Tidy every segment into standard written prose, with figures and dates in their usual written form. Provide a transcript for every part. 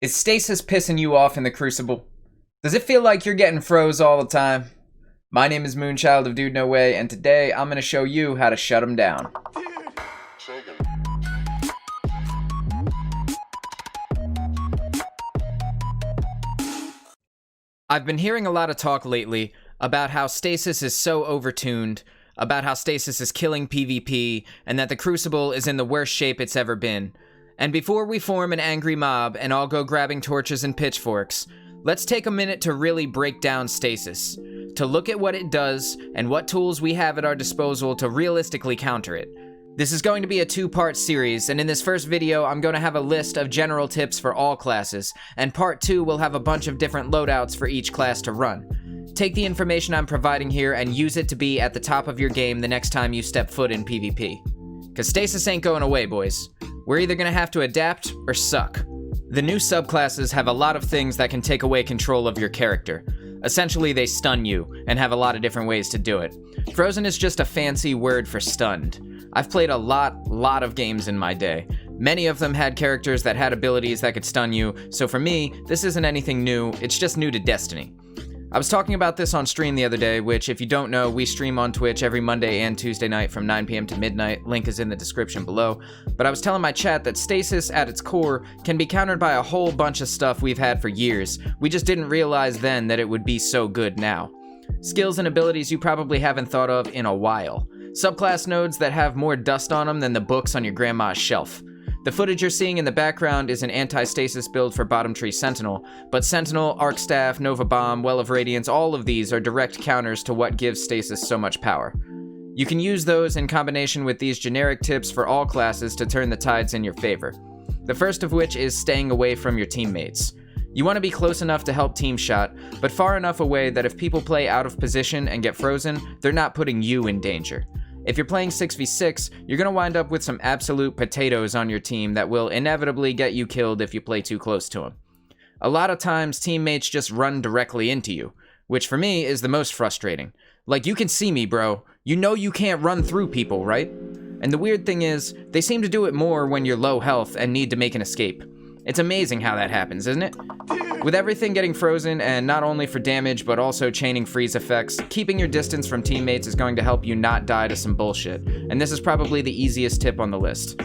Is stasis pissing you off in the Crucible? Does it feel like you're getting froze all the time? My name is Moonchild of DudeNoWay, and today I'm going to show you how to shut them down. I've been hearing a lot of talk lately about how stasis is so overtuned, about how stasis is killing PvP, and that the Crucible is in the worst shape it's ever been. And before we form an angry mob and all go grabbing torches and pitchforks, let's take a minute to really break down stasis, to look at what it does and what tools we have at our disposal to realistically counter it. This is going to be a two-part series, and in this first video I'm going to have a list of general tips for all classes, and part 2 will have a bunch of different loadouts for each class to run. Take the information I'm providing here and use it to be at the top of your game the next time you step foot in PvP. Cause stasis ain't going away, boys. We're either gonna have to adapt or suck. The new subclasses have a lot of things that can take away control of your character. Essentially, they stun you, and have a lot of different ways to do it. Frozen is just a fancy word for stunned. I've played a lot of games in my day. Many of them had characters that had abilities that could stun you, so for me, this isn't anything new, it's just new to Destiny. I was talking about this on stream the other day, which, if you don't know, we stream on Twitch every Monday and Tuesday night from 9 p.m. to midnight. Link is in the description below. But I was telling my chat that stasis, at its core, can be countered by a whole bunch of stuff we've had for years. We just didn't realize then that it would be so good now. Skills and abilities you probably haven't thought of in a while. Subclass nodes that have more dust on them than the books on your grandma's shelf. The footage you're seeing in the background is an anti-stasis build for Bottom Tree Sentinel, but Sentinel, Arc Staff, Nova Bomb, Well of Radiance, all of these are direct counters to what gives stasis so much power. You can use those in combination with these generic tips for all classes to turn the tides in your favor. The first of which is staying away from your teammates. You want to be close enough to help team shot, but far enough away that if people play out of position and get frozen, they're not putting you in danger. If you're playing 6v6, you're going to wind up with some absolute potatoes on your team that will inevitably get you killed if you play too close to them. A lot of times, teammates just run directly into you, which for me is the most frustrating. Like, you can see me, bro. You know you can't run through people, right? And the weird thing is, they seem to do it more when you're low health and need to make an escape. It's amazing how that happens, isn't it? With everything getting frozen, and not only for damage, but also chaining freeze effects, keeping your distance from teammates is going to help you not die to some bullshit, and this is probably the easiest tip on the list.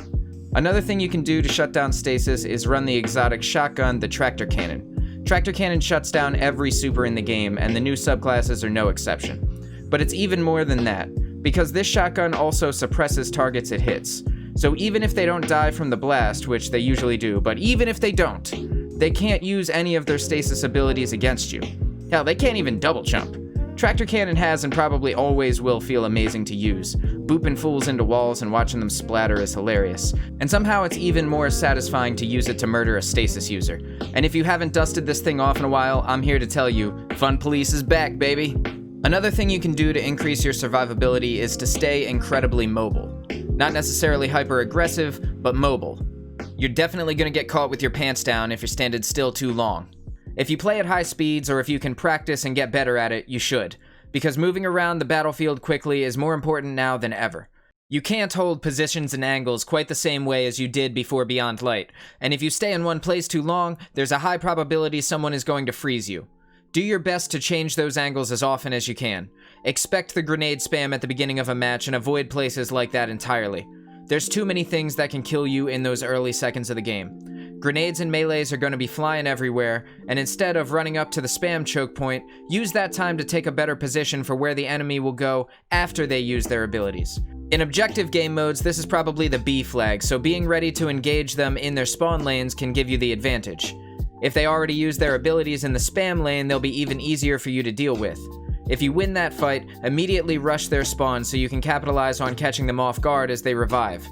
Another thing you can do to shut down stasis is run the exotic shotgun, the Tractor Cannon. Tractor Cannon shuts down every super in the game, and the new subclasses are no exception. But it's even more than that, because this shotgun also suppresses targets it hits. So even if they don't die from the blast, which they usually do, but even if they don't, they can't use any of their stasis abilities against you. Hell, they can't even double jump. Tractor Cannon has and probably always will feel amazing to use. Booping fools into walls and watching them splatter is hilarious. And somehow it's even more satisfying to use it to murder a stasis user. And if you haven't dusted this thing off in a while, I'm here to tell you, Fun Police is back, baby! Another thing you can do to increase your survivability is to stay incredibly mobile. Not necessarily hyper-aggressive, but mobile. You're definitely going to get caught with your pants down if you're standing still too long. If you play at high speeds, or if you can practice and get better at it, you should, because moving around the battlefield quickly is more important now than ever. You can't hold positions and angles quite the same way as you did before Beyond Light, and if you stay in one place too long, there's a high probability someone is going to freeze you. Do your best to change those angles as often as you can. Expect the grenade spam at the beginning of a match and avoid places like that entirely. There's too many things that can kill you in those early seconds of the game. Grenades and melees are going to be flying everywhere, and instead of running up to the spam choke point, use that time to take a better position for where the enemy will go after they use their abilities. In objective game modes, this is probably the B flag, so being ready to engage them in their spawn lanes can give you the advantage. If they already use their abilities in the spam lane, they'll be even easier for you to deal with. If you win that fight, immediately rush their spawn so you can capitalize on catching them off guard as they revive.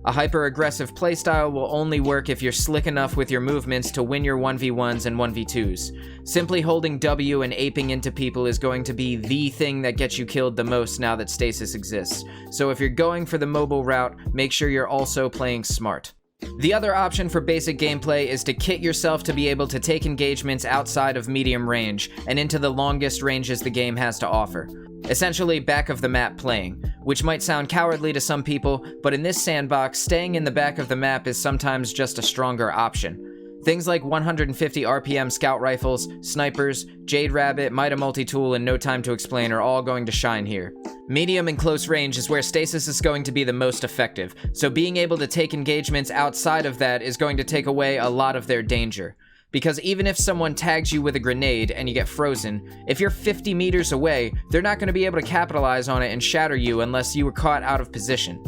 A hyper-aggressive playstyle will only work if you're slick enough with your movements to win your 1v1s and 1v2s. Simply holding W and aping into people is going to be the thing that gets you killed the most now that stasis exists. So if you're going for the mobile route, make sure you're also playing smart. The other option for basic gameplay is to kit yourself to be able to take engagements outside of medium range and into the longest ranges the game has to offer. Essentially back of the map playing, which might sound cowardly to some people, but in this sandbox, staying in the back of the map is sometimes just a stronger option. Things like 150 RPM scout rifles, snipers, Jade Rabbit, Mida multi-tool, and No Time to Explain are all going to shine here. Medium and close range is where stasis is going to be the most effective, so being able to take engagements outside of that is going to take away a lot of their danger. Because even if someone tags you with a grenade and you get frozen, if you're 50 meters away, they're not going to be able to capitalize on it and shatter you unless you were caught out of position.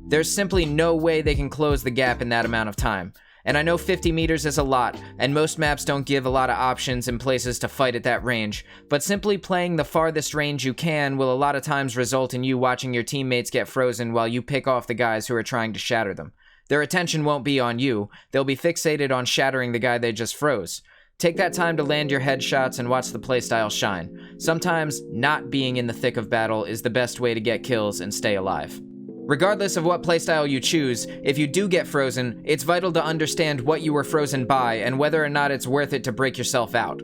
There's simply no way they can close the gap in that amount of time. And I know 50 meters is a lot, and most maps don't give a lot of options and places to fight at that range, but simply playing the farthest range you can will a lot of times result in you watching your teammates get frozen while you pick off the guys who are trying to shatter them. Their attention won't be on you, they'll be fixated on shattering the guy they just froze. Take that time to land your headshots and watch the playstyle shine. Sometimes, not being in the thick of battle is the best way to get kills and stay alive. Regardless of what playstyle you choose, if you do get frozen, it's vital to understand what you were frozen by and whether or not it's worth it to break yourself out.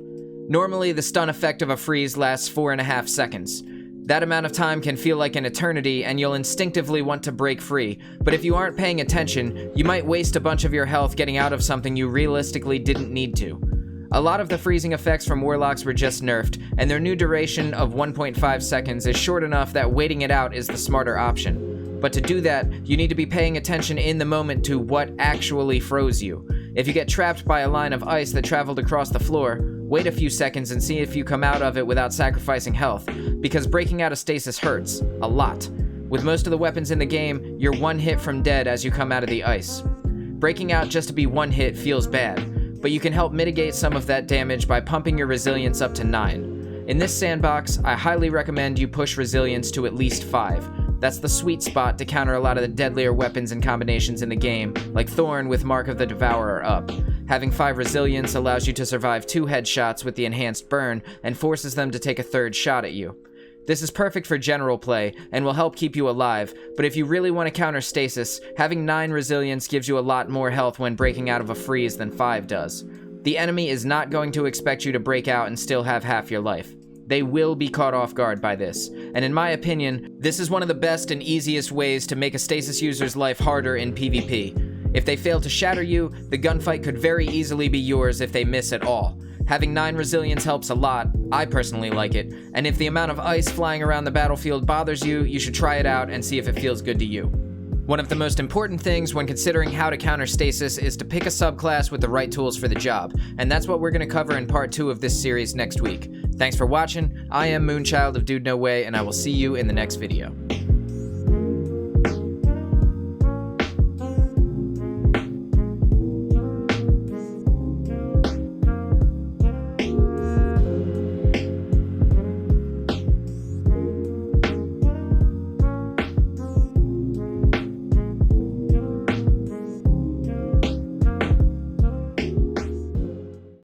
Normally, the stun effect of a freeze lasts 4.5 seconds. That amount of time can feel like an eternity and you'll instinctively want to break free, but if you aren't paying attention, you might waste a bunch of your health getting out of something you realistically didn't need to. A lot of the freezing effects from Warlocks were just nerfed, and their new duration of 1.5 seconds is short enough that waiting it out is the smarter option. But to do that, you need to be paying attention in the moment to what actually froze you. If you get trapped by a line of ice that traveled across the floor, wait a few seconds and see if you come out of it without sacrificing health, because breaking out of stasis hurts, a lot. With most of the weapons in the game, you're one hit from dead as you come out of the ice. Breaking out just to be one hit feels bad, but you can help mitigate some of that damage by pumping your resilience up to 9. In this sandbox, I highly recommend you push resilience to at least 5. That's the sweet spot to counter a lot of the deadlier weapons and combinations in the game, like Thorn with Mark of the Devourer up. Having 5 resilience allows you to survive 2 headshots with the enhanced burn, and forces them to take a 3rd shot at you. This is perfect for general play, and will help keep you alive, but if you really want to counter stasis, having 9 resilience gives you a lot more health when breaking out of a freeze than 5 does. The enemy is not going to expect you to break out and still have half your life. They will be caught off guard by this, and in my opinion, this is one of the best and easiest ways to make a stasis user's life harder in PvP. If they fail to shatter you, the gunfight could very easily be yours if they miss at all. Having 9 resilience helps a lot, I personally like it, and if the amount of ice flying around the battlefield bothers you, you should try it out and see if it feels good to you. One of the most important things when considering how to counter stasis is to pick a subclass with the right tools for the job, and that's what we're going to cover in part 2 of this series next week. Thanks for watching, I am Moonchild of DudeNoWay, and I will see you in the next video.